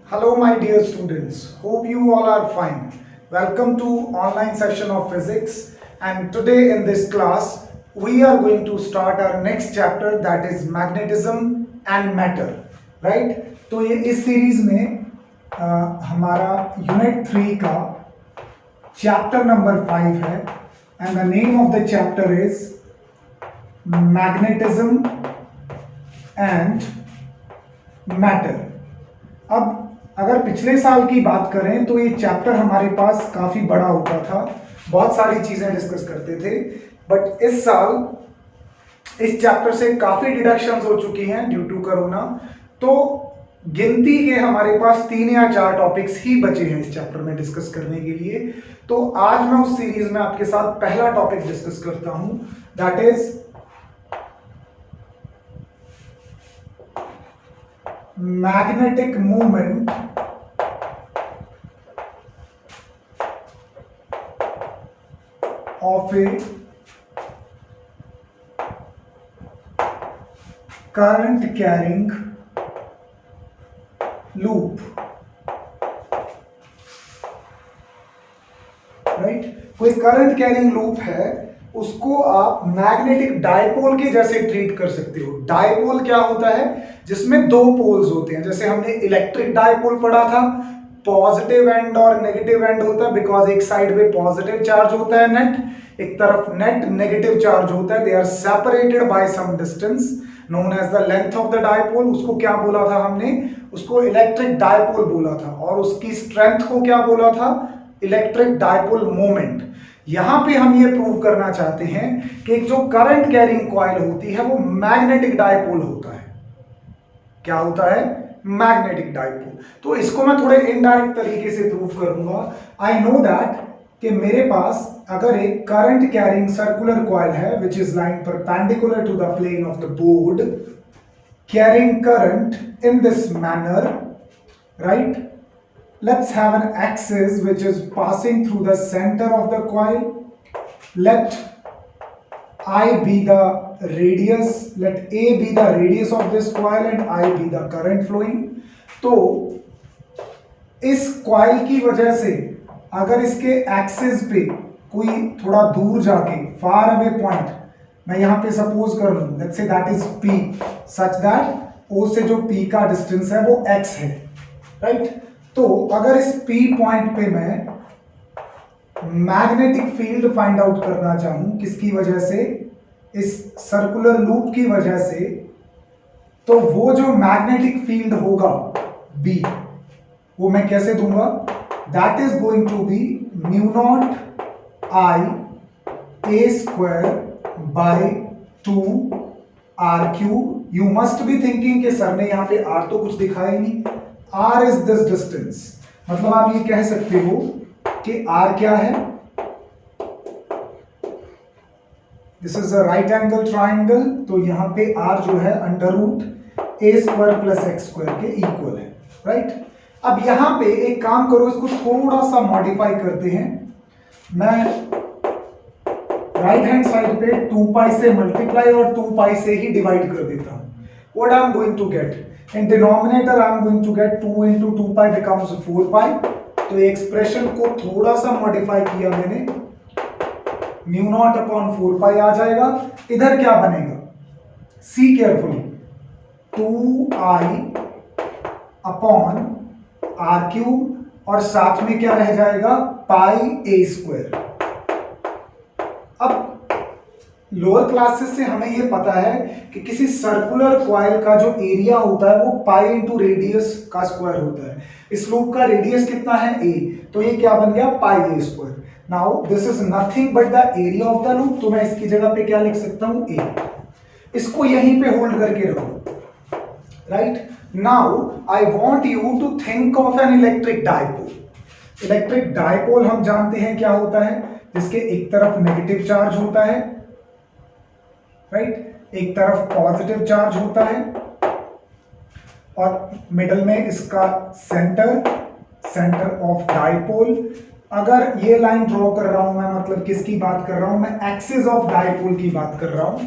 Hello my dear students, hope you all are fine. Welcome to online session of physics, and today in this class we are going to start our next chapter, that is magnetism and matter. Right? तो ये इस series में हमारा unit 3 का chapter number 5 है and the name of the chapter is magnetism and matter. अब अगर पिछले साल की बात करें तो ये चैप्टर हमारे पास काफी बड़ा होता था, बहुत सारी चीजें डिस्कस करते थे, बट इस साल इस चैप्टर से काफी डिडक्शंस हो चुकी हैं ड्यू टू कोरोना. तो गिनती के हमारे पास 3 या 4 टॉपिक्स ही बचे हैं इस चैप्टर में डिस्कस करने के लिए. तो आज मैं उस सीरीज में आपके साथ पहला टॉपिक डिस्कस करता हूं, that is magnetic movement of a current carrying loop. Right, कोई करंट कैरिंग लूप है, उसको आप मैग्नेटिक डायपोल के जैसे ट्रीट कर सकते हो. डायपोल क्या होता है? जिसमें 2 पोल्स होते हैं. जैसे हमने इलेक्ट्रिक डायपोल पढ़ा था, पॉजिटिव एंड और नेगेटिव एंड होता है, बिकॉज एक साइड पे पॉजिटिव चार्ज होता है नेट, एक तरफ नेट नेगेटिव चार्ज होता है. They are separated by some distance known as the length of the dipole. उसको क्या बोला था हमने? उसको इलेक्ट्रिक डायपोल बोला था. और उसकी स्ट्रेंथ को क्या बोला था? Electric dipole moment. यहां पे हम ये प्रूव करना चाहते हैं कि जो करंट कैरिंग कॉइल होती है वो मैग्नेटिक डायपोल होता है. क्या होता है? Magnetic dipole. तो इसको मैं थोड़े इनडायरेक्ट तरीके से प्रूव करूंगा. आई नो दैट कि मेरे पास अगर एक करंट कैरिंग सर्कुलर कॉइल है which is line perpendicular to the plane of the board carrying current in this manner, right? Let's have an axis which is passing through the center of the coil. Let I be the radius, let A be the radius of this coil and I be the current flowing. तो इस coil की वजह से अगर इसके axis पे कोई थोड़ा दूर जाके far away point मैं यहाँ पे suppose कर लूँ, let's say that is P, such that O से जो P का distance है वो X है, right? तो अगर इस P पॉइंट पे मैं मैग्नेटिक फील्ड फाइंड आउट करना चाहूं, किसकी वजह से? इस सर्कुलर लूप की वजह से, तो वो जो मैग्नेटिक फील्ड होगा B, वो मैं कैसे दूंगा? That is going to be mu nought I A square by 2 R cube. You must be thinking कि सर ने यहां पे R तो कुछ दिखाया ही नहीं. R is this distance. मतलब आप ये कह सकते हो कि R क्या है? This is a right angle triangle. तो यहां पे R जो है under root A square plus x square के इक्वल है, राइट? अब यहां पे एक काम करो, इसको थोड़ा सा मॉडिफाई करते हैं. मैं राइट हैंड साइड पे 2 पाई से मल्टीप्लाई और 2 पाई से ही डिवाइड कर देता हूं. What I am going to get? In denominator I am going to get 2 into 2 pi becomes 4 pi. तो एक्सप्रेशन को थोड़ा सा मॉडिफाई किया मैंने, म्यू नॉट अपॉन 4 पाई आ जाएगा. इधर क्या बनेगा? See carefully, 2i upon R cube और साथ में क्या रह जाएगा? Pi A square. अब लोअर क्लासेस से हमें ये पता है कि किसी सर्कुलर कॉइल का जो एरिया होता है वो पाई इंटू रेडियस का स्क्वायर होता है. इस लूप का रेडियस कितना है? A. तो ये क्या बन गया? Pi A square. Now this is nothing but the area of the loop. तो मैं इसकी जगह पे क्या लिख सकता हूं? A. इसको यहीं पे होल्ड करके रखो, right? Now I want you to think of an electric dipole. Electric dipole हम जानते हैं क्या होता है, जिसके एक तरफ नेगेटिव चार्ज होता है, राइट? एक तरफ पॉजिटिव चार्ज होता है और मिडल में इसका सेंटर ऑफ डायपोल. अगर ये लाइन ड्रॉ कर रहा हूं मैं, मतलब किसकी बात कर रहा हूं मैं? एक्सिस ऑफ डायपोल की बात कर रहा हूं.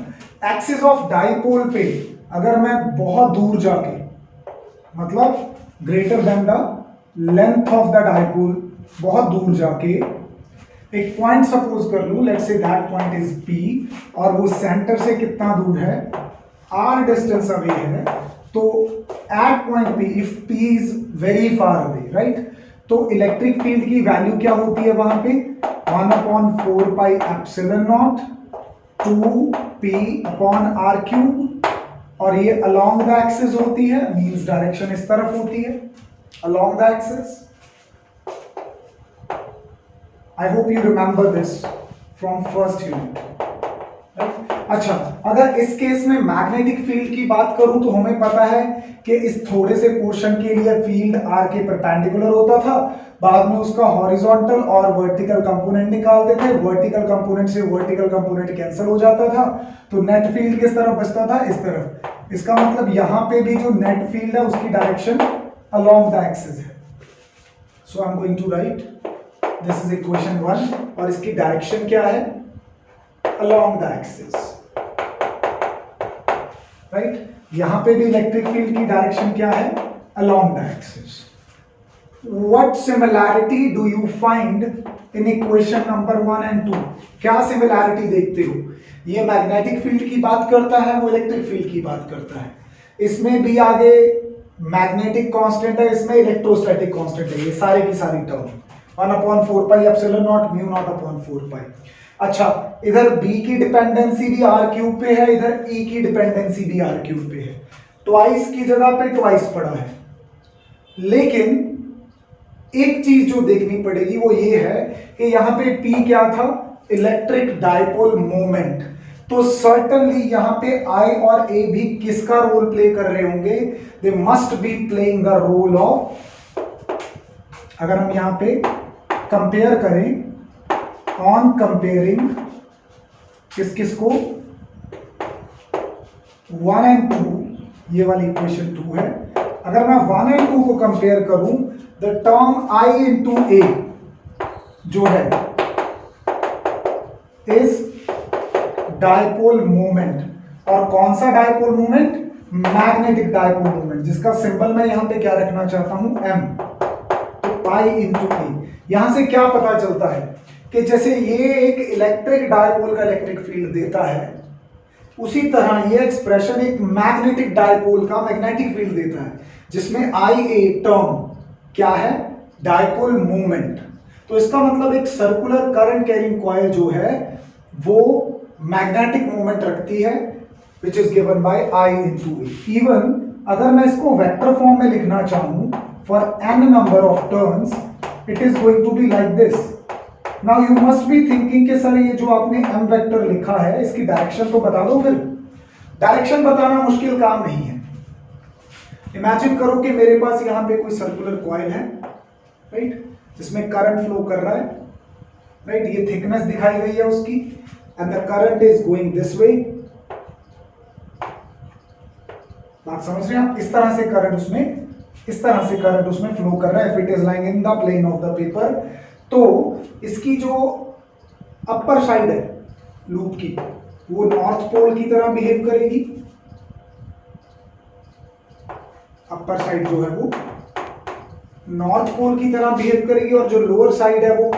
एक्सिस ऑफ डायपोल पे अगर मैं बहुत दूर जाके, मतलब greater than the length of the dipole, बहुत दूर जाके एक पॉइंट सपोज कर लूं, let's say that point is P, और वो सेंटर से कितना दूर है, R डिस्टेंस अवे है, तो at point P if P is very far away, right, तो इलेक्ट्रिक फील्ड की वैल्यू क्या होती है वहां पे, 1/4 pi epsilon nought 2P upon R cube, और ये अलोंग द एक्सिस होती है, मींस डायरेक्शन इस तरफ होती है along the axis. I hope you remember this from first unit. अच्छा, अगर इस केस में मैग्नेटिक फील्ड की बात करूं तो हमें पता है कि इस थोड़े से पोर्शन के लिए फील्ड R के परपेंडिकुलर होता था, बाद में उसका हॉरिजॉन्टल और वर्टिकल कंपोनेंट निकालते थे, वर्टिकल कंपोनेंट से वर्टिकल कंपोनेंट कैंसिल हो जाता था, तो नेट फील्ड किस तरफ बचता था, इस तरफ। इसका मतलब यहां पे भी जो नेट फील्ड है उसकी डायरेक्शन अलोंग द एक्सिस है। So I am going to write this is equation 1, और इसकी डायरेक्शन क्या है, अलोंग द एक्सिस, राइट। यहां पे भी इलेक्ट्रिक फील्ड की डायरेक्शन क्या है, along the axis. What similarity do you find in equation number 1 and 2? क्या सिमिलैरिटी देखते हो, ये मैग्नेटिक फील्ड की बात करता है, वो इलेक्ट्रिक फील्ड की बात करता है, इसमें भी आगे मैग्नेटिक कांस्टेंट है, इसमें इलेक्ट्रोस्टैटिक कांस्टेंट है, ये सारे की सारी term 1/4 pi epsilon not mu nought upon 4 पाई। अच्छा, इधर B की डिपेंडेंसी भी R क्यूब पे है, इधर E की डिपेंडेंसी भी R क्यूब पे है, ट्वाइस की जगह पे ट्वाइस पड़ा है। लेकिन एक चीज जो देखनी पड़ेगी वो ये है कि यहां पे P क्या था, इलेक्ट्रिक डायपोल मोमेंट, तो सर्टेनली यहां पे I और A भी किसका रोल प्ले कर रहे होंगे, they must be playing the role of, अगर हम यहां पे कंपेयर करें, ऑन कंपेयरिंग किस किस को, 1 एंड 2, ये वाली इक्वेशन 2 है, अगर मैं 1 एंड 2 को कंपेयर करूं, the term I into A जो है इज डायपोल मोमेंट, और कौन सा dipole moment, magnetic dipole moment, जिसका सिंबल मैं यहां पे क्या रखना चाहता हूं, M, तो I इंटू A। यहां से क्या पता चलता है कि जैसे ये एक इलेक्ट्रिक डायपोल का इलेक्ट्रिक फील्ड देता है, उसी तरह ये एक्सप्रेशन एक मैग्नेटिक डायपोल का मैग्नेटिक फील्ड देता है, जिसमें IA टर्म क्या है, डायपोल मोमेंट। तो इसका मतलब एक सर्कुलर करंट कैरिंग कॉइल जो है वो मैग्नेटिक मोमेंट रखती है, which is given by I into A। Even अगर मैं इसको वेक्टर फॉर्म में लिखना चाहूं, for n number of turns it is going to be like this. Now you must be thinking कि सर ये जो आपने m वेक्टर लिखा है इसकी डायरेक्शन तो बता दो। फिर डायरेक्शन बताना मुश्किल काम नहीं है। इमेजिन करो कि मेरे पास यहां पे कोई सर्कुलर कॉइल है, राइट, जिसमें करंट फ्लो कर रहा है, राइट, ये थिकनेस दिखाई गई है उसकी, and the current is going this way. बात समझ रहे हैं आप, इस तरह से करंट उसमें फ्लो कर रहा है, if it is lying in the plane of the paper. तो इसकी जो अपर साइड है लूप की, वो नॉर्थ पोल की तरह बिहेव करेगी, अपर साइड जो है वो नॉर्थ पोल की तरह बिहेव करेगी, और जो लोअर साइड है वो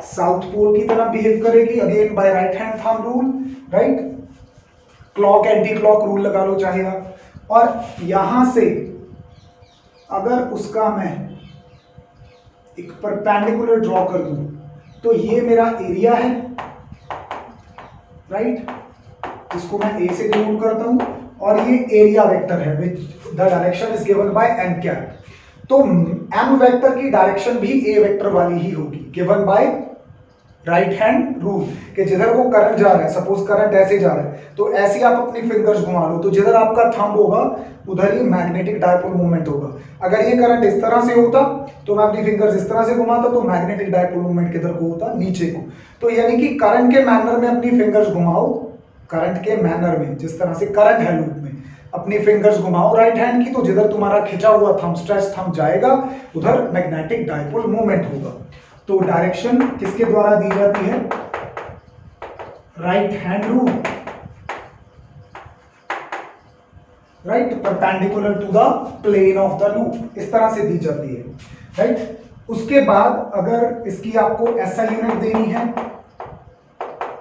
साउथ पोल की तरह बिहेव करेगी, again by right hand thumb rule, right, clock anti clock rule लगा लो चाहे आप। और यहां से अगर उसका मैं एक परपेंडिकुलर ड्रॉ कर दूं, तो ये मेरा एरिया है, राइट, जिसको मैं ए से डिनोट करता हूं, और ये एरिया वेक्टर है which the direction is given bye n cap. तो m वेक्टर की डायरेक्शन भी a वेक्टर वाली ही होगी, given by right hand rule, कि जिधर वो करंट जा रहा है, सपोज करंट ऐसे जा रहा है, तो ऐसे आप अपनी फिंगर्स घुमा लो, तो जिधर आपका थंब होगा उधर ही मैग्नेटिक डायपोल मूवमेंट होगा। अगर ये करंट इस तरह से होता तो मैं अपनी फिंगर्स इस तरह से घुमाता, तो मैग्नेटिक डायपोल मूवमेंट किधर को होता, नीचे को। तो यानी कि करंट के मैनर में अपनी फिंगर्स घुमाओ, करंट के मैनर में, जिस तरह से करंट है लूप में, अपनी फिंगर्स घुमाओ राइट हैंड की, तो जिधर तुम्हारा खिंचा हुआ थंब, स्ट्रेच थंब जाएगा, उधर मैग्नेटिक डायपोल मूवमेंट होगा। तो डायरेक्शन किसके द्वारा दी जाती है, right hand rule. Right, perpendicular to the plane of the loop, इस तरह से दी जाती है, राइट। उसके बाद अगर इसकी आपको SI यूनिट देनी है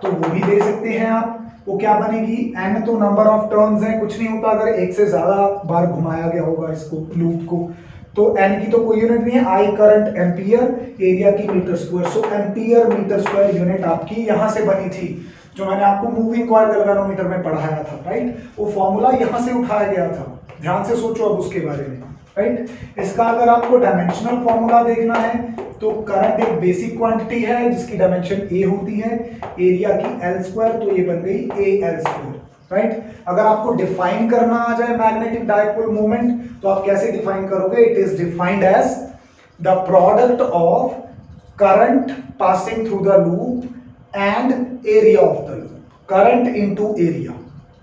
तो वो भी दे सकते हैं आप। वो क्या बनेगी, n तो नंबर ऑफ टर्न्स है, कुछ नहीं होता अगर एक से ज्यादा बार घुमाया गया होगा इसको, लूप को, तो n की तो कोई यूनिट नहीं है, I करंट एम्पियर, एरिया की मीटर स्क्वायर, सो एम्पियर मीटर स्क्वायर यूनिट आपकी यहां से बनी थी, जो मैंने आपको मूविंग कॉइल गैल्वेनोमीटर में पढ़ाया था, राइट। वो फॉर्मूला यहां से उठाया गया था, ध्यान से सोचो अब उसके बारे में, राइट। इसका अगर आपको डायमेंशनल फॉर्मूला देखना है तो करंट एक बेसिक क्वांटिटी है जिसकी डायमेंशन A होती है, एरिया की L स्क्वायर, तो ये बन गई AL स्क्वायर, राइट। अगर आपको डिफाइन करना आ जाए मैग्नेटिक डाइपोल मोमेंट तो आप कैसे डिफाइन करोगे, it is defined as the product of current passing through the loop and area of the loop, current into area.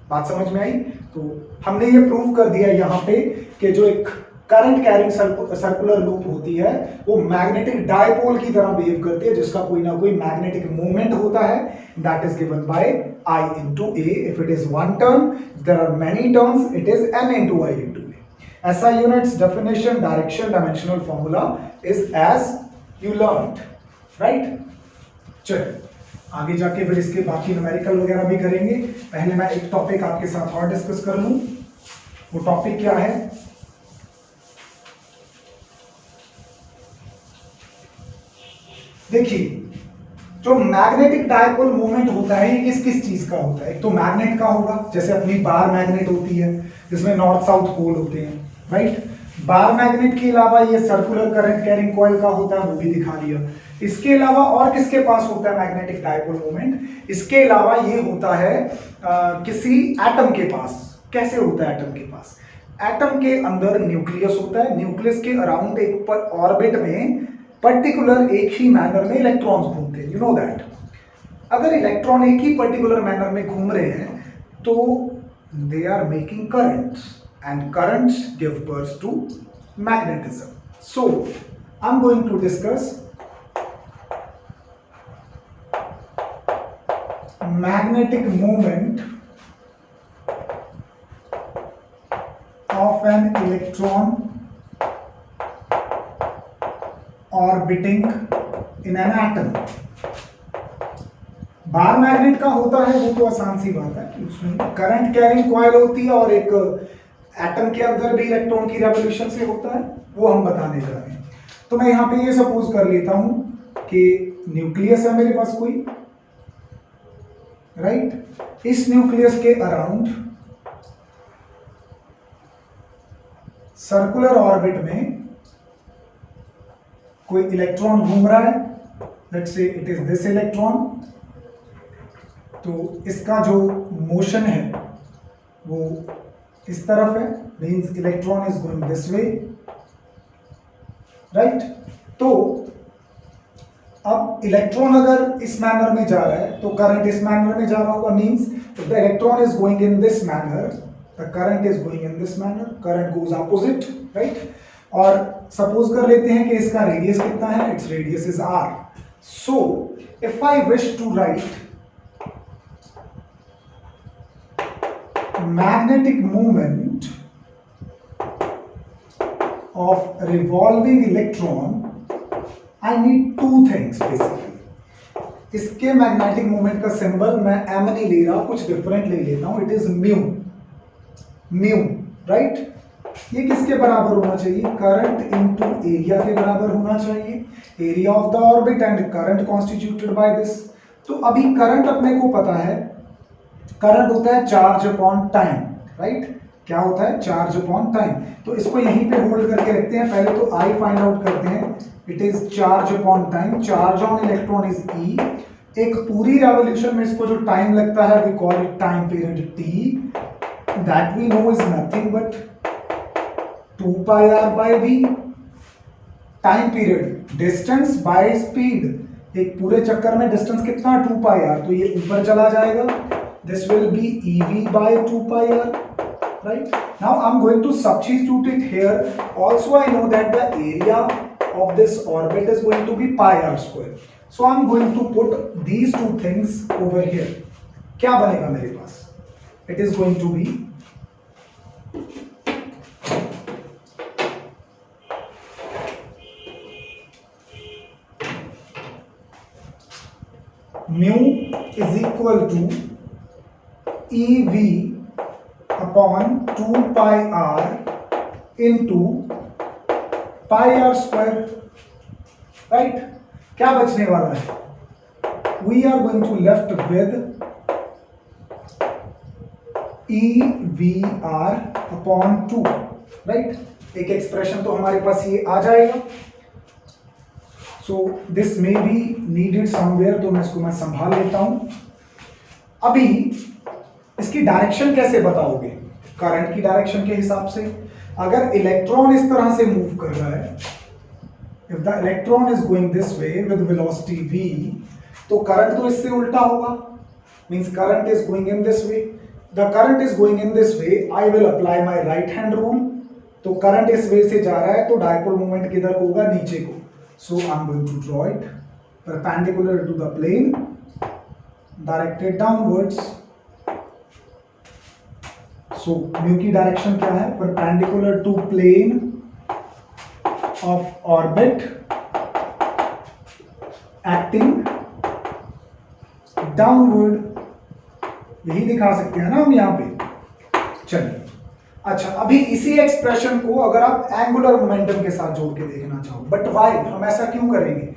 बात समझ में आई? तो हमने ये प्रूव कर दिया यहाँ पे कि जो एक करंट कैरिंग सर्कुलर लूप होती है वो मैग्नेटिक डाइपोल की तरह बिहेव करती है, जिसका कोई ना कोई मैग्नेटिक मूवमेंट होता है, that is given by I into A. If it is one turn, there are many turns, it is N into I into A. SI units, definition, direction, dimensional formula is as you learned, right? चलो आगे जाके फिर इसके बाकी numerical वगैरह भी करेंगे। पहले मैं एक टॉपिक आपके साथ और डिस्कस कर लूं। वो टॉपिक क्या है? देखिए, जो मैग्नेटिक डाइपोल मूवमेंट होता है ये किस किस चीज का होता है? एक तो मैग्नेट का होगा, जैसे अपनी बार मैग्नेट होती है जिसमें नॉर्थ साउथ पोल होते हैं, राइट। बार मैग्नेट के अलावा ये सर्कुलर करंट कैरिंग कॉइल का होता है, वो भी दिखा दिया। इसके अलावा और किसके पास होता है मैग्नेटिक डाइपोल मूवमेंट? इसके अलावा ये होता है किसी एटम के पास। कैसे होता है एटम के पास? एटम के अंदर न्यूक्लियस होता है, न्यूक्लियस के अराउंड एक ऑर्बिट में पर्टिकुलर एक ही मैनर में इलेक्ट्रॉन्स घूमते हैं, यू नो दैट। अगर इलेक्ट्रॉन एक ही पर्टिकुलर मैनर में घूम रहे हैं तो they are making currents and currents give birth to magnetism. So I am going to discuss magnetic movement of an electron orbiting in an atom. Bar magnet का होता है वो तो आसान सी बात है, उसमें करंट कैरिंग कॉइल होती है और एक एटम के अंदर भी इलेक्ट्रॉन की रेवोल्यूशन से होता है, वो हम बताने जा रहे हैं। तो मैं यहां पे ये सपोज कर लेता हूं कि न्यूक्लियस है मेरे पास कोई, राइट। इस न्यूक्लियस के अराउंड सर्कुलर ऑर्बिट में कोई इलेक्ट्रॉन घूम रहा है, let's say it is this electron. तो इसका जो मोशन है वो इस तरफ है, means electron is going this way, right. तो अब इलेक्ट्रॉन अगर इस मैनर में जा रहा है तो करंट इस मैनर में जा रहा होगा, means if the electron is going in this manner the current is going in this manner, current goes opposite, right. और सपोज कर लेते हैं कि इसका रेडियस कितना है, its radius is r. So if I wish to write magnetic movement of revolving electron, I need two things basically. इसके magnetic movement का सिंबल मैं m नहीं ले रहा, कुछ डिफरेंट ले लेता हूं, इट इज म्यू, राइट। ये किसके बराबर होना चाहिए? करंट इनटू एरिया के बराबर होना चाहिए, area of the orbit and current constituted by this. तो अभी करंट अपने को पता है, करंट होता है चार्ज अपॉन टाइम, राइट। क्या होता है? Charge upon time. तो इसको यहीं पे होल्ड करके रखते हैं, पहले तो I फाइंड आउट करते हैं, it is charge upon time, charge on electron is E। एक पूरी रेवोल्यूशन में इसको जो टाइम लगता है we call it time period T, that we know is nothing but 2 pi r by v। Time period distance by speed, एक पूरे चक्कर में डिस्टेंस कितना? 2 pi r, तो ये ऊपर चला जाएगा, this will be ev by 2 pi r, right। now I'm going to substitute it here. Also I know that the area of this orbit is going to be pi r square, so I'm going to put these two things over here. क्या बनेगा मेरे पास? It is going to be mu is equal to e v upon 2 pi r into pi r square, right. क्या बचने वाला है? We are going to left with e v r upon 2, right. एक expression तो हमारे पास ये आ जाएगा। So this may be needed somewhere, तो मैं इसको संभाल लेता हूं। अभी इसकी डायरेक्शन कैसे बताओगे? करंट की डायरेक्शन के हिसाब से। अगर इलेक्ट्रॉन इस तरह से मूव कर रहा है, if the electron is going this way with velocity v, तो करंट तो इससे उल्टा होगा, means current is going in this way. The current is going in this way, I will apply my right hand rule. तो current इस वे से जा रहा है, तो डायपोल मोमेंट किधर होगा? नीचे को। So I am going to draw it perpendicular to the plane, directed downwards. So mu की डायरेक्शन क्या है? Perpendicular to plane of orbit acting downward. यही दिखा सकते हैं ना हम यहां पे। चलिए, अच्छा, अभी इसी एक्सप्रेशन को अगर आप एंगुलर मोमेंटम के साथ जोड़ के देखना चाहो, बट व्हाई, हम ऐसा क्यों करेंगे?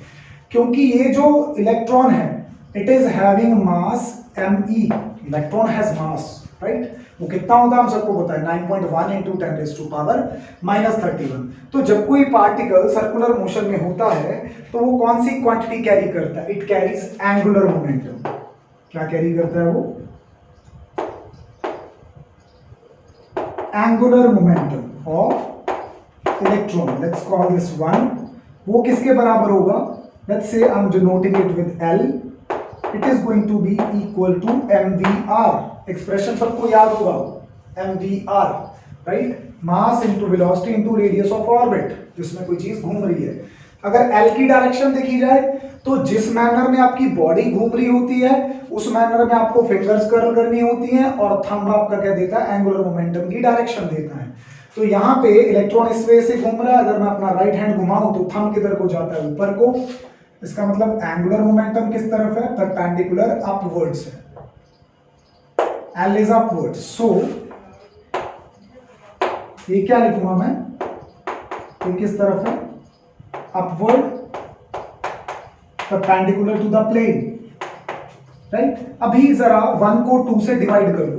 क्योंकि ये जो इलेक्ट्रॉन है, it is having mass me। Electron has mass, right. वो कितना होता है हम सबको पता है, 9.1 इंटू 10⁻⁻31। तो जब कोई पार्टिकल सर्कुलर मोशन में होता है, तो वो कौन सी क्वांटिटी कैरी करता है? It carries angular momentum. क्या कैरी करता है वो? Angular momentum of electron. Let's call this 1। वो किसके बराबर होगा? Let's say I am denoting it with L। It is going to be equal to mvr। Expression सबको याद होगा, mvr, right. Mass into velocity into radius of orbit, जिसमें कोई चीज घूम रही है। अगर L की डायरेक्शन देखी जाए, तो जिस मैनर में आपकी बॉडी घूम रही होती है, उस मैनर में आपको फिंगर्स कर्ल करनी होती हैं, और थंब आपका क्या देता है? एंगुलर मोमेंटम की डायरेक्शन देता है। तो यहाँ पे इलेक्ट्रॉन इस वे से घूम रहा है, अगर मैं अपना राइट हैंड घुमाऊं तो थंब किधर को जाता है? ऊपर को। इसका मतलब एंगुलर मोमेंटम किस तरफ है? परपेंडिकुलर अपवर्ड्स है। L is upwards, so ये क्या लिखूंगा मैं? ये किस तरफ है? Upward, perpendicular to the plane, right. अभी जरा 1 को 2 से डिवाइड कर दो।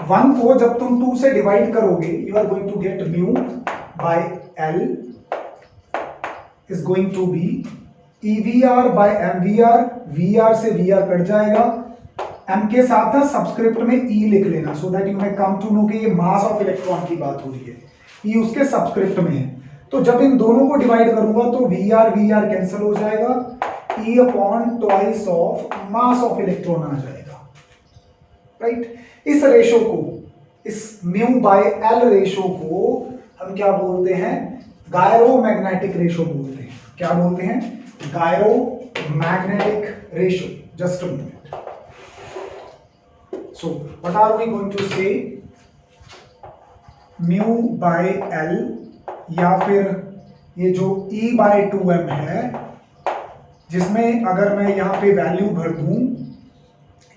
1 को जब तुम 2 से डिवाइड करोगे, you are going to get mu by L is going to be EVR by MVR। VR से VR कट जाएगा, M के साथ ना सबस्क्रिप्ट में E लिख लेना, so that you may come to know कि ये मास ऑफ इलेक्ट्रॉन की बात हो रही है। E उसके सबस्क्रिप्ट में है। तो जब इन दोनों को डिवाइड करूंगा तो VR कैंसिल हो जाएगा, E upon twice of mass of electron आ जाएगा, राइट। इस रेशो को, इस म्यू बाय L रेशो को हम क्या बोलते हैं? गायरोमैग्नेटिक रेशो बोलते हैं। क्या बोलते हैं? Gyromagnetic ratio. Just a moment. So, what are we going to say? Mu by L, या फिर ये जो E by 2m है, जिसमें अगर मैं यहाँ पे वैल्यू भर दूं,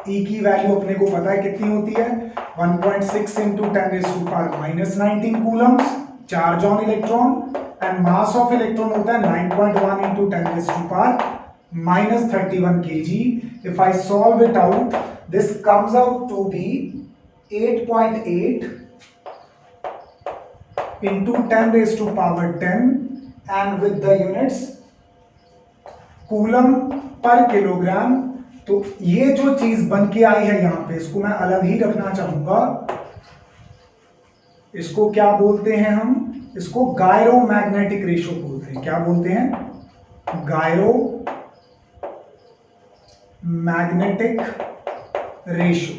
E की वैल्यू अपने को पता है कितनी होती है? 1.6 into 10⁻⁻19 coulombs, charge on electron, and mass of electron होता है 9.1 into 10⁻31 kg। If I solve it out, this comes out to be 8.8 into 10⁻10, and with the units coulomb per kilogram. तो ये जो चीज बन के आई है यहां पे, इसको मैं अलग ही रखना चाहूंगा। इसको क्या बोलते हैं हम? इसको गायरोमैग्नेटिक रेशो बोलते हैं। क्या बोलते हैं? Gyromagnetic ratio,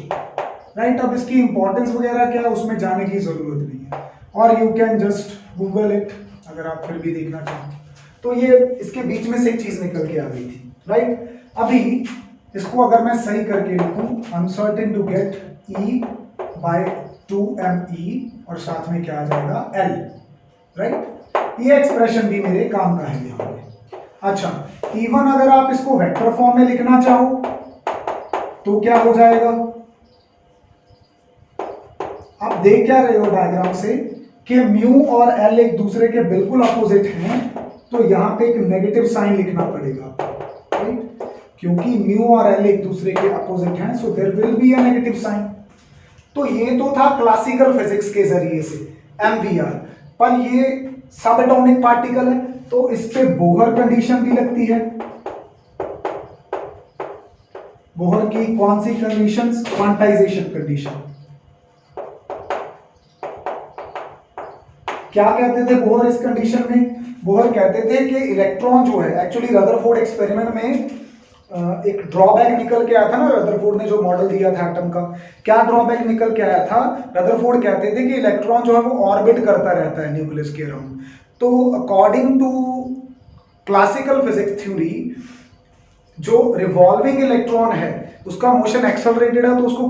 right. अब इसकी इंपॉर्टेंस वगैरह क्या है, उसमें जाने की जरूरत नहीं है, और you can just Google it अगर आप फिर भी देखना चाहो। तो ये इसके बीच में से एक चीज निकल के आ गई थी, राइट। अभी इसको अगर मैं सही करके लिखूं, I am certain to get E by 2me, और साथ में क्या आ जाएगा? L, right. ये एक्सप्रेशन भी मेरे काम का है यहाँ पे। अच्छा, इवन अगर आप इसको वेक्टर फॉर्म में लिखना चाहो तो क्या हो जाएगा? आप देख क्या रहे हो डायग्राम से कि म्यू और एल एक दूसरे के बिल्कुल अपोजिट हैं, तो यहां पे एक नेगेटिव साइन लिखना पड़ेगा, राइट? क्योंकि म्यू और एल एक दूसरे के अपोजिट हैं, so there will be a negative sign. तो ये तो था क्लासिकल फिजिक्स के जरिए से एमवीआर, पर ये सब एटॉमिक पार्टिकल है तो इस पे बोहर कंडीशन भी लगती है। बोहर की कौन सी कंडीशंस? Quantization condition. क्या कहते थे बोहर इस कंडीशन में? बोहर कहते थे कि इलेक्ट्रॉन जो है, एक्चुअली रदरफोर्ड एक्सपेरिमेंट में एक ड्रॉबैक निकल के आया था ना, रदरफोर्ड ने जो मॉडल दिया था एटम का, क्या ड्रॉबैक निकल के आया था? रदरफोर्ड कहते थे कि इलेक्ट्रॉन जो है वो ऑर्बिट करता रहता है न्यूक्लियस के अराउंड। तो according to classical physics theory, जो रिवॉल्विंग इलेक्ट्रॉन है उसका मोशन एक्सेलरेटेड है, तो उसको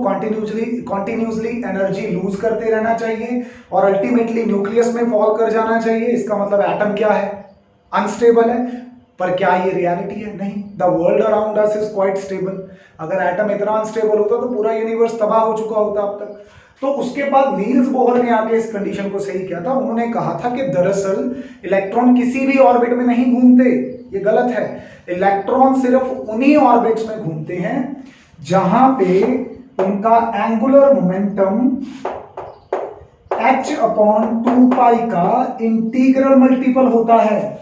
कॉन्टिन्यूसली एनर्जी लूज करते रहना चाहिए और अल्टीमेटली न्यूक्लियस में फॉल कर जाना चाहिए। इसका मतलब एटम क्या है? अनस्टेबल है। पर क्या ये रियलिटी है? नहीं। The world around us is quite stable. अगर एटम इतना अनस्टेबल होता तो पूरा यूनिवर्स तबाह हो चुका होता अब तक। तो उसके बाद नील्स बोहर ने आके इस कंडीशन को सही किया था। उन्होंने कहा था कि दरअसल इलेक्ट्रॉन किसी भी ऑर्बिट में नहीं घूमते, ये गलत है। इलेक्ट्रॉन सिर्फ उन्हीं ऑर्बिट्स में घूमते हैं जहां पे उनका एंगुलर मोमेंटम h/2π का इंटीग्रल मल्टीपल होता है।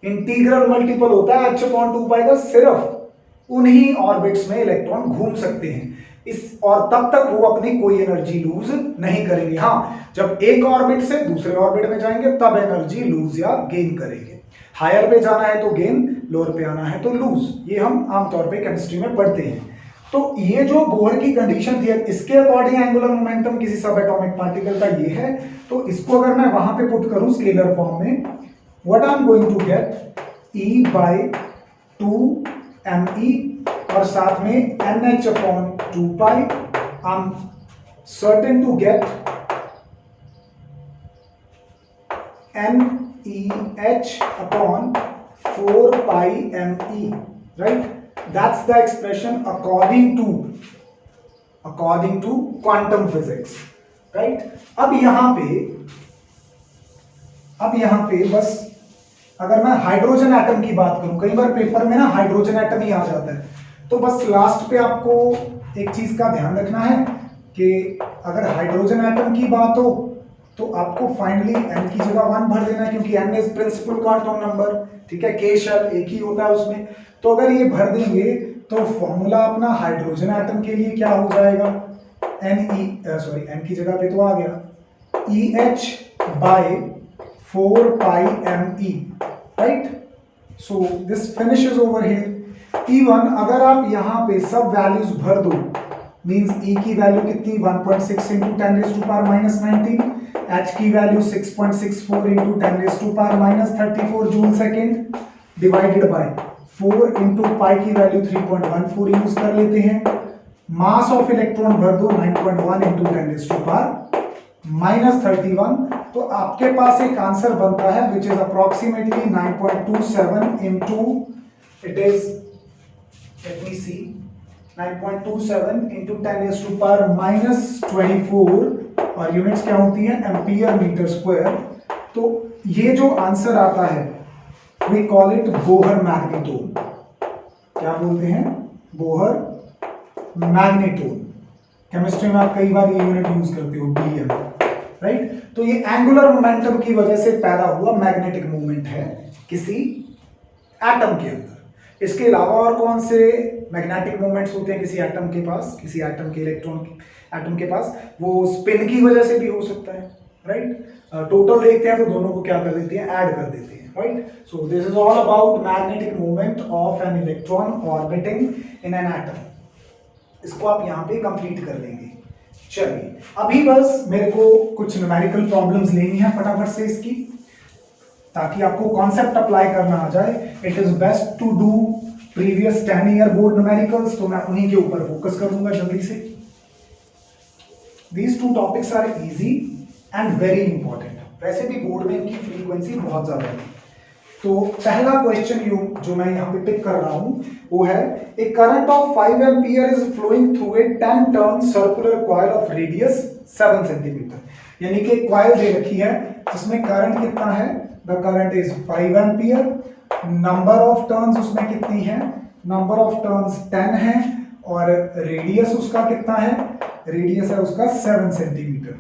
इंटीग्रल मल्टीपल होता है h/2π का, सिर्फ उन्हीं ऑर्बिट्स में इलेक्ट्रॉन घूम सकते हैं इस, और तब तक वो अपनी कोई एनर्जी लूज नहीं करेंगे। हाँ, जब एक ऑर्बिट से दूसरे ऑर्बिट में जाएंगे तब एनर्जी लूज या गेन करेंगे। हायर पे जाना है तो गेन, लोअर पे आना है तो लूज। ये हम आमतौर पे केमिस्ट्री में पढ़ते हैं। तो ये जो बोहर की कंडीशन थी, इसके अकॉर्डिंग एंगुलर मोमेंटम किसी सब एटॉमिक पार्टिकल का ये है। तो इसको अगर मैं वहां पे पुट करूं स्केलर फॉर्म में, what I am going to get E/2me और साथ में NH/2π। I am certain to get NEH/4πme, right? That's the expression according to quantum physics, right? अब यहां पे बस अगर मैं हाइड्रोजन एटम की बात करूं, कई बार पेपर में ना हाइड्रोजन एटम ही आ जाता है, तो बस लास्ट पे आपको एक चीज का ध्यान रखना है कि अगर हाइड्रोजन एटम की बात हो तो आपको फाइनली n की जगह 1 भर देना है, क्योंकि n is principal quantum number, ठीक है। k शेल एक ही होता है उसमें। तो अगर ये भर देंगे तो फॉर्मूला अपना हाइड्रोजन एटम के लिए क्या हो जाएगा? n की जगह पे तो आ गया EH/4πme, right? So this finishes over here. Even अगर आप यहाँ पे सब वैल्यूज भर दो, मींस E की वैल्यू कितनी? 1.6 into 10⁻⁻19, H की value 6.64 into 10⁻⁻34 joule second, divided by 4 into pi की वैल्यू 3.14 यूज कर लेते हैं। मास ऑफ इलेक्ट्रॉन भर दो 9.1 into 10⁻31, तो आपके पास एक आंसर बनता है which is approximately 9.27 into, it is, let me see, 9.27 into 10⁻⁻24 और यूनिट्स क्या होती हैं? Ampere metre square. तो ये जो आंसर आता है we call it Bohr magneton. क्या बोलते हैं? Bohr magneton. केमिस्ट्री में आप कई बार ये यूनिट यूज करते हो, BM, राइट? तो ये एंगुलर मोमेंटम की वजह से पैदा हुआ मैग्नेटिक मूवमेंट है किसी एटम के अंदर। इसके अलावा और कौन से मैग्नेटिक मूवमेंट्स होते हैं किसी एटम के पास, किसी एटम के इलेक्ट्रॉन एटम के पास? वो स्पिन की वजह से भी हो सकता है, राइट? टोटल देखते हैं तो दोनों को क्या कर देते हैं? ऐड कर देते हैं, right? So this is all about magnetic movement of an electron orbiting in an atom. इसको आप यहाँ पे कंप्लीट कर लेंगे। चलिए, अभी बस मेरे को कुछ न्यूमेरिकल प्रॉब्लम्स लेनी है फटाफट से इसकी, ताकि आपको कॉन्सेप्ट अप्लाई करना आ जाए। It is best to do previous 10 year board numericals, तो मैं उन्हीं के ऊपर फोकस करूंगा जल्दी से। These two topics are easy and very important। वैसे भी बोर्ड में इनकी फ्रीक्वेंसी बहुत ज्यादा है। तो पहला क्वेश्चन जो मैं यहाँ पे पिक कर रहा हूं वो है, a current of 5 ampere is flowing through a 10 turn circular coil of radius 7 centimetre. यानी कि कॉइल दे रखी है जिसमें करंट कितना है, the current is 5 ampere, number of turns उसमें कितनी है, नंबर ऑफ टर्न्स 10 है, और रेडियस उसका कितना है, रेडियस है उसका 7 centimetre.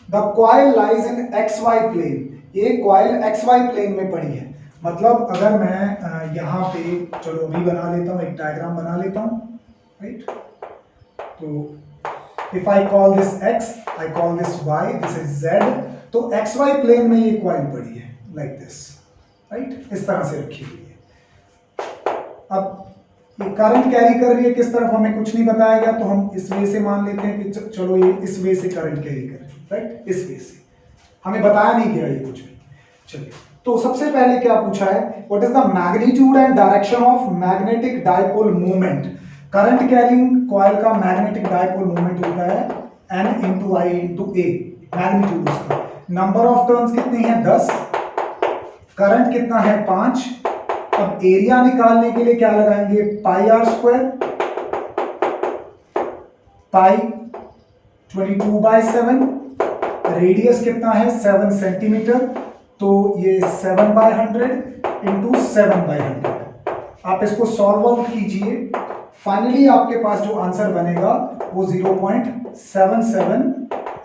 The coil lies in XY plane, ये कॉइल XY प्लेन में पड़ी है। मतलब अगर मैं यहाँ पे, चलो अभी बना लेता हूँ, एक डायग्राम बना लेता हूँ, राइट। तो if I call this X, I call this Y, this is Z, तो XY प्लेन में ये कॉइल पड़ी है लाइक दिस, राइट, इस तरह से रखी हुई है। अब ये करंट कैरी कर रही है किस तरफ हमें कुछ नहीं बताया गया, तो हम इस वे से मान लेते हैं कि चलो ये इस वे से करंट कैरी कर रही है, राइट, इस वे से, हमें बताया नहीं गया ये कुछ भी। चलिए, तो सबसे पहले क्या पूछा है, what is the magnitude and direction of magnetic dipole movement. Current carrying coil का मैग्नेटिक डायपोल मूवमेंट होता है N इंटू आई इंटू ए, मैग्नीट्यूड उसका। नंबर ऑफ टर्न्स कितनी है 10, करंट कितना है 5। अब एरिया निकालने के लिए क्या लगाएंगे, पाई आर स्क्वायर, पाई 22/7, रेडियस कितना है 7 सेंटीमीटर, तो ये 7/100 इंटू 7/100। आप इसको सॉल्व आउट कीजिए, फाइनली आपके पास जो आंसर बनेगा वो 0.77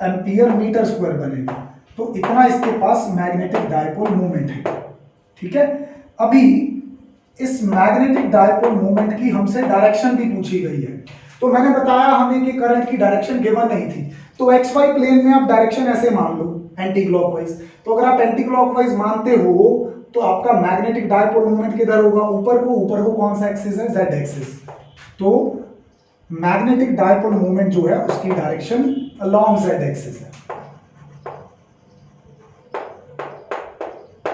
एम्पियर मीटर स्क्वायर बनेगा। तो इतना इसके पास मैग्नेटिक डायपोल मूवमेंट है, ठीक है। अभी इस मैग्नेटिक डायपोल मूवमेंट की हमसे डायरेक्शन भी पूछी गई है। तो मैंने बताया हमें कि करंट की डायरेक्शन गिवन नहीं थी, तो XY प्लेन में आप डायरेक्शन ऐसे मान लो, एंटी क्लॉकवाइज। तो अगर आप एंटी क्लॉकवाइज मानते हो तो आपका मैग्नेटिक डायपोल मूवमेंट किधर होगा, ऊपर को कौन सा एक्सिस है, Z एक्सिस। तो मैग्नेटिक डायपोल मूवमेंट जो है उसकी डायरेक्शन अलोंग Z एक्सिस है।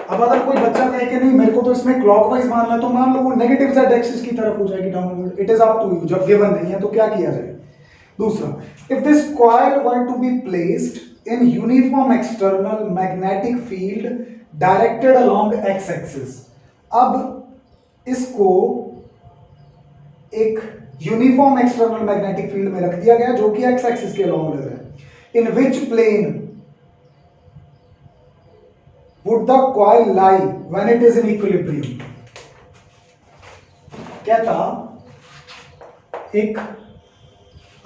अब अगर कोई बच्चा कहे कि नहीं मेरे को तो इसमें क्लॉकवाइज मानना है, तो मान लो वो नेगेटिव Z एक्सिस की तरफ हो जाएगी, downward. It is up to you, जब गिवन नहीं है तो क्या किया जाए। दूसरा, if this coil were to be placed in uniform external magnetic field directed along X axis. अब इसको एक यूनिफॉर्म एक्सटर्नल मैग्नेटिक फील्ड में रख दिया गया जो कि X एक्सिस के अलोंग लग रहा है। इन विच plane would the coil lie when it is in equilibrium। क्या था, एक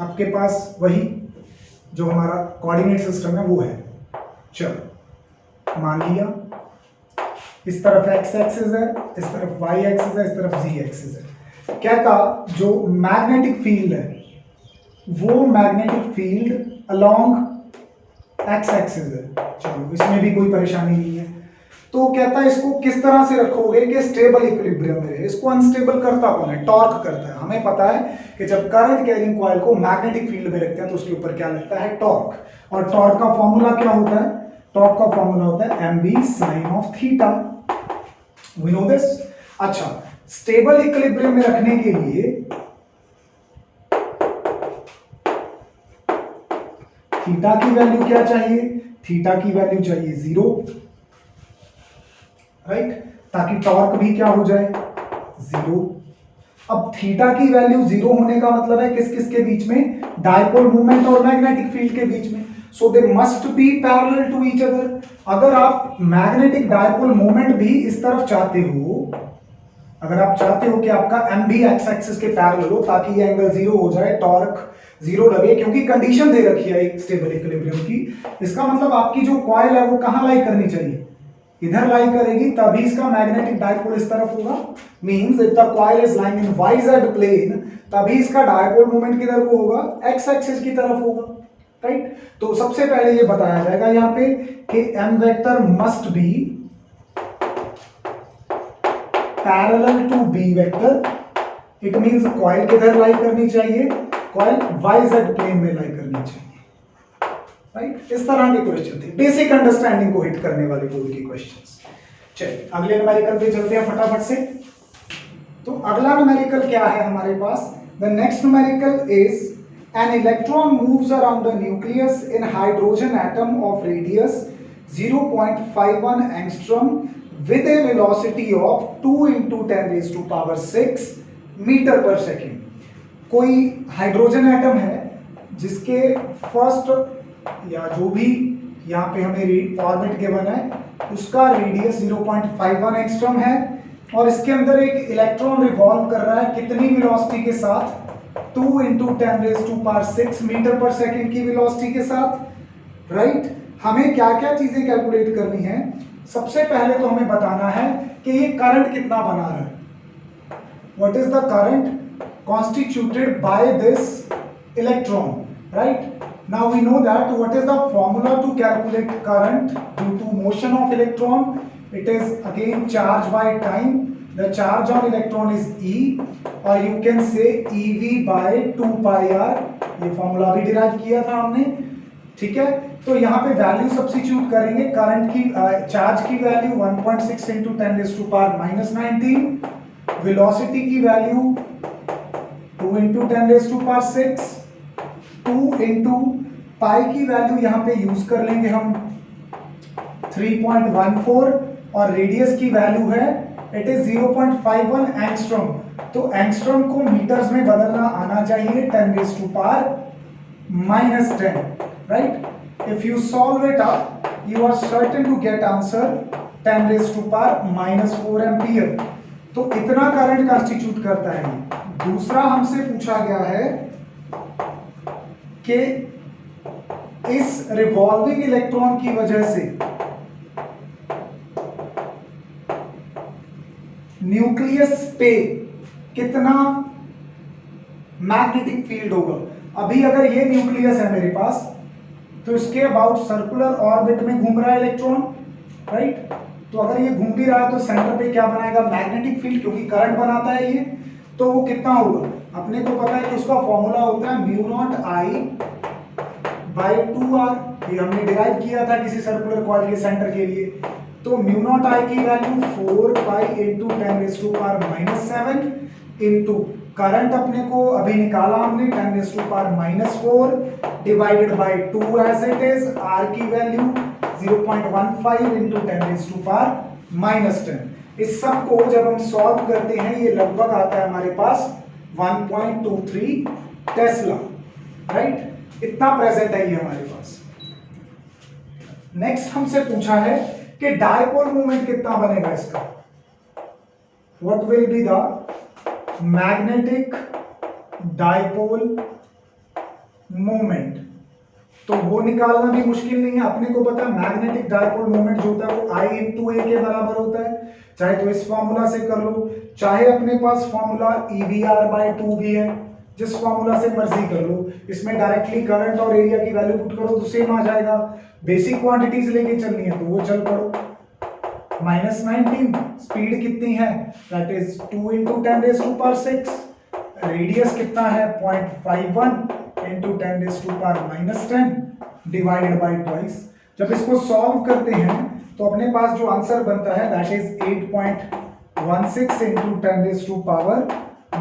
आपके पास वही जो हमारा कोऑर्डिनेट सिस्टम है वो है। चलो मान लिया इस तरफ X एक्सिस है, इस तरफ Y एक्सिस है, इस तरफ Z एक्सिस है। क्या था, जो मैग्नेटिक फील्ड है वो magnetic field along X axis है। चलो इसमें भी कोई परेशानी नहीं है। तो कहता है इसको किस तरह से रखोगे कि स्टेबल इक्विलिब्रियम में रहे। इसको अनस्टेबल करता कौन है, टॉर्क करता है। हमें पता है कि जब करंट कैरिंग कॉइल को मैग्नेटिक फील्ड में रखते हैं तो उसके ऊपर क्या लगता है, टॉर्क। और टॉर्क का फॉर्मूला क्या होता है, टॉर्क का फॉर्मूला होता है mb sin of theta. We know this. अच्छा, स्टेबल इक्विलिब्रियम में रखने के लिए थीटा की वैल्यू क्या चाहिए, थीटा की वैल्यू चाहिए 0, राइट, ताकि टॉर्क भी क्या हो जाए 0। अब थीटा की वैल्यू 0 होने का मतलब है किस किस के बीच में, डायपोल मूवमेंट और मैग्नेटिक फील्ड के बीच में। So they must be parallel to each other. अगर आप मैग्नेटिक डायपोल मूवमेंट भी इस तरफ चाहते हो, अगर आप चाहते हो कि आपका m भी x एक्सिस के पैरेलल हो ताकि ये एंगल 0 हो जाए, टॉर्क 0 लगे, क्योंकि कंडीशन दे रखी है एक स्टेबल इक्विलिब्रियम की, इसका मतलब आपकी जो कॉइल है वो कहां लाई करनी चाहिए, इधर लाई करेगी, तभी इसका मैग्नेटिक डायपोल इस तरफ होगा। Means if the coil is lying in YZ plane, तभी इसका डायपोल मूवमेंट किधर को होगा, x एक्सिस की तरफ होगा, राइट। तो सबसे पहले ये बताया जाएगा यहाँ पे कि m vector must be parallel to b vector. It means coil किधर लाई करनी चाहिए, कॉइल YZ प्लेन में लाई करनी चाहिए, राइट। इस तरह के क्वेश्चन थे, बेसिक अंडरस्टैंडिंग को हिट करने वाले बोर्ड के क्वेश्चंस। चलिए अगले न्यूमेरिकल पे चलते हैं फटाफट से। तो अगला न्यूमेरिकल क्या है हमारे पास, the next numerical is an electron moves around the nucleus in hydrogen atom of radius 0.51 angstrom with a velocity of 2 into 10 raised to power 6 metre पर सेकेंड। कोई हाइड्रोजन एटम है जिसके फर्स्ट या जो भी यहाँ पे हमें ऑर्बिट गिवन है उसका रेडियस 0.51 एंगस्ट्रॉम है और इसके अंदर एक इलेक्ट्रॉन रिवॉल्व कर रहा है कितनी वेलोसिटी के साथ? 2 into 10 raised to power 6 metre पर सेकेंड की वेलोसिटी के साथ, राइट? हमें क्या क्या चीजें कैलकुलेट करनी है? सबसे पहले तो हमें बताना है कि ये करंट कितना बना रहा है। What is the current constituted by this electron, right? Now we know that what is the formula to calculate current due to motion of electron. It is again charge by time. The charge on electron is E और you can say EV by 2 pi r। ये formula भी derive किया था हमने, ठीक है? तो यहाँ पे वैल्यू सब्स्टिट्यूट करेंगे। करंट की चार्ज की value 1.6 into 10 raised to power -19, velocity की value 2 into 10 raised to power 6, 2 into pi की वैल्यू यहाँ पे यूज कर लेंगे हम 3.14 और रेडियस की वैल्यू है इट इज 0.51 एंगस्ट्रॉम। तो एंगस्ट्रॉम को मीटर्स में बदलना आना चाहिए 10 raised to power -10, right? If you solve it up, you are certain to get answer 10 raised to power -4 ampere. तो इतना करंट कंस्टिट्यूट करता है। दूसरा हमसे पूछा गया है कि इस रिवॉल्विंग इलेक्ट्रॉन की वजह से न्यूक्लियस पे कितना मैग्नेटिक फील्ड होगा। अभी अगर ये न्यूक्लियस है मेरे पास तो इसके अबाउट सर्कुलर ऑर्बिट में घूम रहा है इलेक्ट्रॉन, राइट? तो अगर ये घूम भी रहा है तो सेंटर पे क्या बनाएगा? मैग्नेटिक फील्ड, क्योंकि करंट बनाता है ये। तो वो कितना होगा? अपने को पता है कि उसका फॉर्मूला होता है μ0I बाय 2r। ये हमने डिराइव किया था किसी सर्कुलर कॉइल के सेंटर के लिए। तो μ0I की value 4 pi into 10 raised to power -7 into current अपने को अभी निकाला हमने 10 raised to power -4 divided by 2 as it is. r की value 0.15 into 10 raised to power -10। इस सब को जब हम सॉल्व करते हैं ये लगभग आता है हमारे पास 1.23 टेस्ला, राइट? इतना प्रेजेंट है ये हमारे पास। नेक्स्ट हमसे पूछा है कि डायपोल मोमेंट कितना बनेगा इसका। What will be the magnetic dipole moment? तो वो निकालना भी मुश्किल नहीं है। अपने को पता है मैग्नेटिक डायपोल मोमेंट जो होता है वो I into A के बराबर होता है। चाहे तो इस फॉर्मूला से कर लो, चाहे अपने पास फॉर्मूला EVR/2 भी है, जिस फॉर्मूला से मर्जी कर लो। इसमें डायरेक्टली करंट और एरिया की वैल्यू पुट करो तो सेम आ जाएगा। बेसिक क्वांटिटीज लेके चलनी है तो वो चल पड़ो। -19 स्पीड कितनी है? That is 2 into 10 raised to power 6। Radius कितना है? 0.51 into 10 raised to power -10 divided by twice. जब इसको सॉल्व करते हैं तो अपने पास जो आंसर बनता है that is 8.16 into 10 raised to power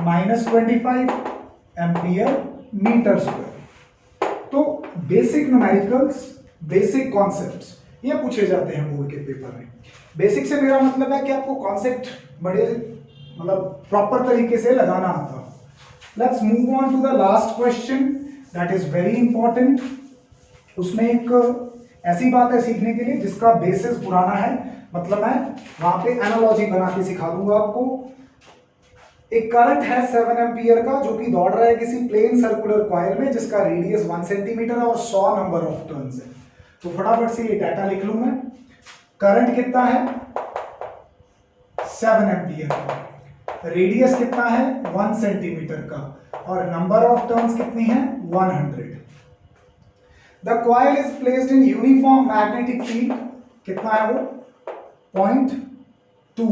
-25 ampere metre square. तो बेसिक न्यूमेरिकल्स, बेसिक कॉन्सेप्ट्स ये पूछे जाते हैं बोर्ड के पेपर में। बेसिक से मेरा मतलब है कि आपको कॉन्सेप्ट बड़े मतलब प्रॉपर तरीके से लगाना आता है। Let's move on to the last question that is very important. उसमें एक ऐसी बात है सीखने के लिए जिसका बेसिस पुराना है, मतलब मैं वहां पे एनालॉजी बना के सिखा दूंगा आपको। एक करंट है 7 एम्पियर का जो कि दौड़ रहा है किसी प्लेन सर्कुलर कॉइल में जिसका रेडियस 1 सेंटीमीटर है और 100 नंबर ऑफ टर्न्स है। तो फटाफट से ये डाटा लिख लूं मैं। करंट कितना है? 7 एम्पियर का। रेडियस कितना है? 1 सेंटीमीटर का। और नंबर ऑफ टर्न्स कितनी है? 100। The coil is placed in uniform magnetic field. कितना है वो? 0.2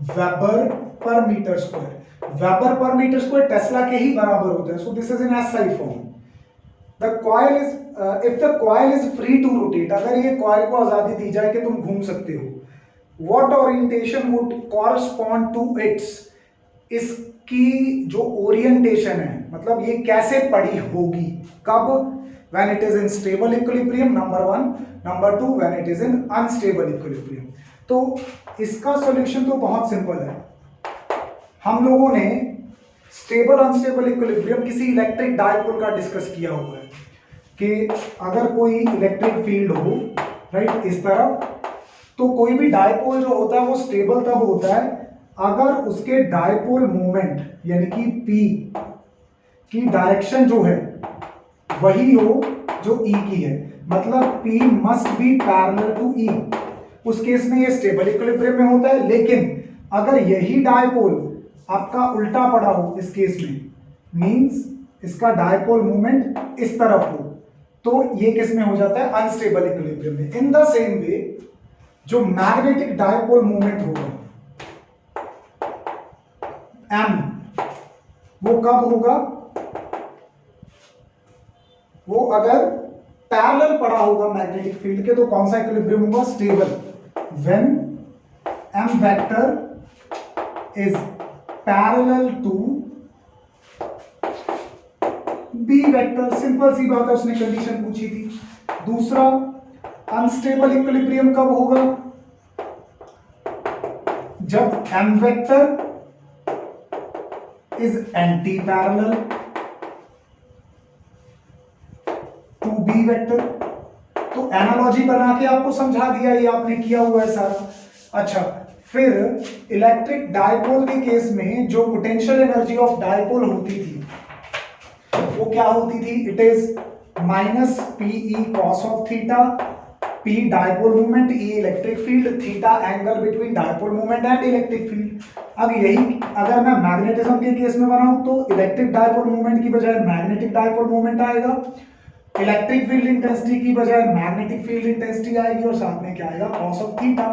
weber per metre square. Weber per metre square tesla के ही बराबर होता है। So this is in SI form. The coil is if the coil is free to rotate, अगर ये कॉइल को आजादी दी जाए कि तुम घूम सकते हो, what orientation would correspond to its? इसकी जो ओरिएंटेशन है मतलब ये कैसे पड़ी होगी, कब? when it is in stable equilibrium, number 1, number 2 when it is in unstable equilibrium। तो इसका सॉल्यूशन तो बहुत सिंपल है। हम लोगों ने स्टेबल अनस्टेबल इक्विलिब्रियम किसी इलेक्ट्रिक डायपोल का डिस्कस किया हुआ है कि अगर कोई इलेक्ट्रिक फील्ड हो राइट इस तरफ, तो कोई भी डायपोल जो होता है वो स्टेबल तब होता है अगर उसके डायपोल मोमेंट यानी कि P की डायरेक्शन जो है वही हो जो E की है, मतलब P must be parallel to E। उस केस में ये स्टेबल इक्विलिब्रियम में होता है। लेकिन अगर यही डायपोल आपका उल्टा पड़ा हो इस केस में, मींस इसका डायपोल मोमेंट इस तरफ हो, तो ये किस में हो जाता है? अनस्टेबल इक्विलिब्रियम में। इन द सेम वे जो मैग्नेटिक डायपोल मोमेंट होगा M, वो कब होगा? वो अगर पैरेलल पड़ा होगा मैग्नेटिक फील्ड के, तो कौन सा इक्विलिब्रियम होगा? Stable. When M vector is parallel to B vector. Simple सी बात है, उसने कंडीशन पूछी थी। दूसरा, अनस्टेबल इक्विलिब्रियम कब होगा? जब M vector is anti parallel to B vector. तो एनालॉजी बना के आपको समझा दिया, ये आपने किया हुआ है सारा। अच्छा, फिर इलेक्ट्रिक डायपोल के केस में जो पोटेंशियल एनर्जी ऑफ डायपोल होती थी वो क्या होती थी? It is minus PE cos of theta, P dipole movement, E electric field, theta angle between dipole movement and electric field. अब यही अगर मैं मैग्नेटिज्म के केस में बनाऊं तो इलेक्ट्रिक डायपोल मूवमेंट की बजाय मैग्नेटिक डायपोल मूवमेंट आएगा, इलेक्ट्रिक फील्ड इंटेंसिटी की बजाय मैग्नेटिक फील्ड इंटेंसिटी आएगी, और साथ में क्या आएगा? cos of theta,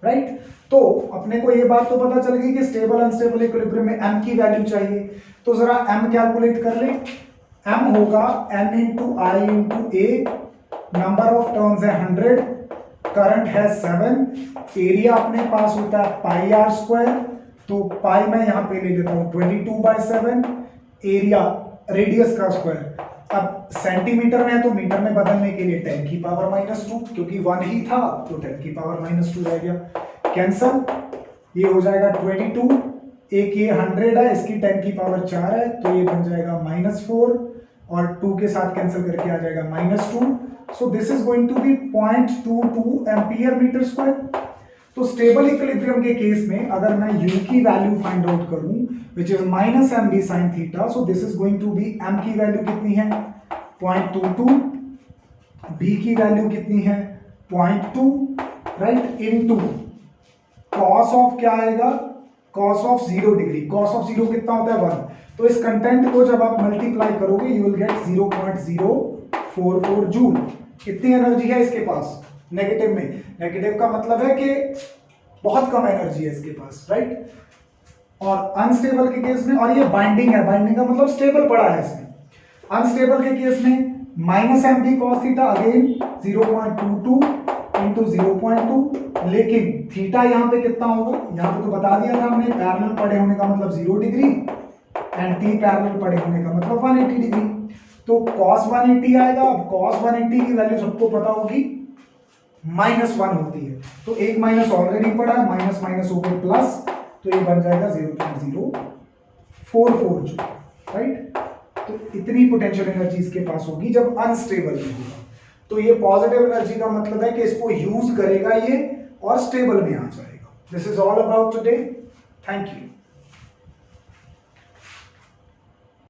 right. तो अपने को ये बात तो पता चल गई कि स्टेबल अनस्टेबल इक्विलिब्रियम में M की वैल्यू चाहिए। तो जरा M कैलकुलेट कर ले। M होगा N into I into A, number of turns है 100, करंट है 7, एरिया अपने पास होता है पाई आर स्क्वायर, तो पाई मैं यहाँ पे ले लेता हूँ 22/7, एरिया रेडियस का स्क्वायर। अब सेंटीमीटर में है तो मीटर में बदलने के लिए 10 की पावर -2, क्योंकि 1 ही था तो 10 की पावर -2 रह गया, कैंसल। ये हो जाएगा 22, एक ये 100 है, इसकी 10 की पावर 4 है, तो ये बन जाएगा -4, और 2 के साथ कैंसिल करके आ जाएगा -2। So this is going to be 0.22 ampere metre square. तो स्टेबल इक्विलिब्रियम के केस में अगर मैं U की वैल्यू फाइंड आउट करूं विच इज -mb sin थीटा, so this is going to be M की वैल्यू कितनी है? 0.22, B की वैल्यू कितनी है? 0.2, राइट, इनटू cos ऑफ क्या आएगा? cos of 0 degree. cos of 0 कितना होता है? 1। तो इस कंटेंट को जब आप मल्टीप्लाई करोगे यू विल गेट 0.044 जूल। कितनी एनर्जी है इसके पास? नेगेटिव में। नेगेटिव का मतलब है कि बहुत कम एनर्जी है इसके पास, राइट। और अनस्टेबल के केस में, और ये बाइंडिंग है, बाइंडिंग का मतलब स्टेबल पड़ा है इसमें। अनस्टेबल के केस में -mb cos theta, again 0.22 into 0.2, लेकिन थीटा यहाँ पे कितना होगा? यहाँ पे तो बता दिया था हमने, पैरेलल पड़े होने का मतलब 0 डिग्री, एंटी पैरेलल पड़े होने का मतलब 180 डिग्री। तो cos 180 आएगा। अब cos 180 की वैल्यू सबको पता होगी -1 होती है, तो एक माइनस ऑलरेडी पड़ा है, माइनस माइनस होकर प्लस, तो ये बन जाएगा 0.044 जूल, राइट। तो इतनी पोटेंशियल एनर्जी इसके पास होगी जब अनस्टेबल में होगा। तो ये पॉजिटिव एनर्जी का मतलब है कि इसको यूज करेगा ये और स्टेबल में आ जाएगा। This is all about today. Thank you.